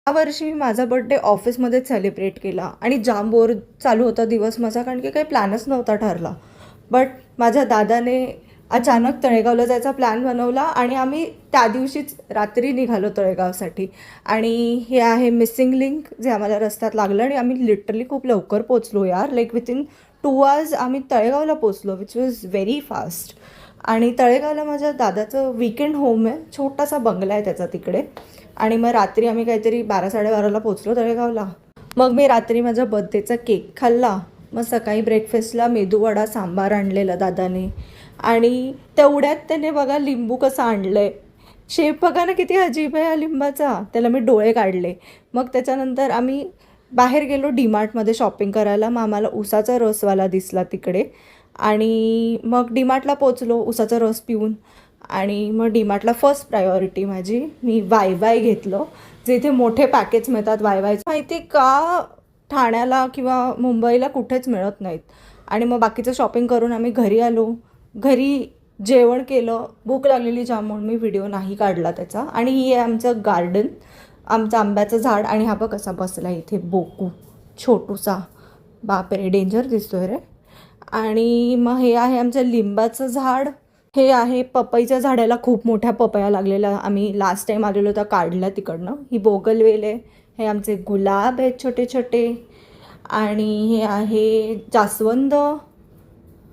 यावर्षी मी माझा birthday ऑफिसमध्येच celebrate केला आणि जाम बोर चालू होता दिवस माझा, कारण की काही प्लॅनच नव्हता ठरला. बट माझ्या दादाने अचानक तळेगावला जायचा प्लॅन बनवला आणि आम्ही त्या दिवशीच रात्री निघालो तळेगावसाठी. आणि हे आहे मिसिंग लिंक जे आम्हाला रस्त्यात लागलं आणि आम्ही लिटरली खूप लवकर पोचलो यार. लाईक विथिन 2 आवर्स आम्ही तळेगावला पोचलो, विच वॉज व्हेरी फास्ट. आणि तळेगावला माझ्या दादाचं वीकेंड होम आहे, छोटासा बंगला आहे त्याचा तिकडे. आणि मग रात्री आम्ही काहीतरी 12-12:30ला पोचलो तळेगावला. मग मी रात्री माझ्या बर्थडेचा केक खाल्ला. मग सकाळी ब्रेकफास्टला मेदूवडा सांबार आणलेला दादाने. आणि तेवढ्यात त्याने बघा लिंबू कसं आणलं आहे. शेप बघा ना किती अजीब आहे या लिंबाचा. त्याला मी डोळे काढले. मग त्याच्यानंतर आम्ही बाहेर गेलो डीमार्टमध्ये शॉपिंग करायला. मग आम्हाला उसाचा रसवाला दिसला तिकडे. आणि मग डीमार्टला पोचलो उसाचा रस पिऊन. आणि मग डीमार्टला फर्स्ट प्रायोरिटी माझी, मी वाय वाय घेतलं. जे इथे मोठे पॅकेज मिळतात वाय वायचं, माहिती का ठाण्याला किंवा मुंबईला कुठेच मिळत नाहीत. आणि मग बाकीचं शॉपिंग करून आम्ही घरी आलो. घरी जेवण केलं. भूक लागलेली जाम म्हणून मी व्हिडिओ नाही काढला त्याचा. आणि ही आहे आमचं गार्डन, आमचं आंब्याचं झाड. आणि हा बघ कसा बसला इथे बोकू छोटूसा. बापरे डेंजर दिसतोय रे. आणि मग हे आहे आमचं लिंबाचं झाड. हे आहे पपईच्या झाडाला खूप मोठ्या पपया लागलेल्या, आम्ही लास्ट टाईम आलेलो तर काढल्या तिकडनं. ही बोगलवेल आहे. हे आमचे गुलाब आहेत छोटे छोटे. आणि हे आहे जास्वंद.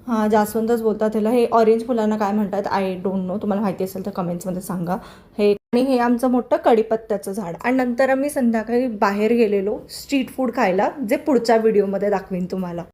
हां जास्वंदच बोलतात त्याला. हे ऑरेंज फुलांना काय म्हणतात आय डोंट नो, तुम्हाला माहिती असेल तर कमेंट्समध्ये सांगा. हे आणि हे आमचं मोठं कढीपत्त्याचं झाड. आणि नंतर आम्ही संध्याकाळी बाहेर गेलेलो स्ट्रीट फूड खायला, जे पुढच्या व्हिडिओमध्ये दाखवीन तुम्हाला.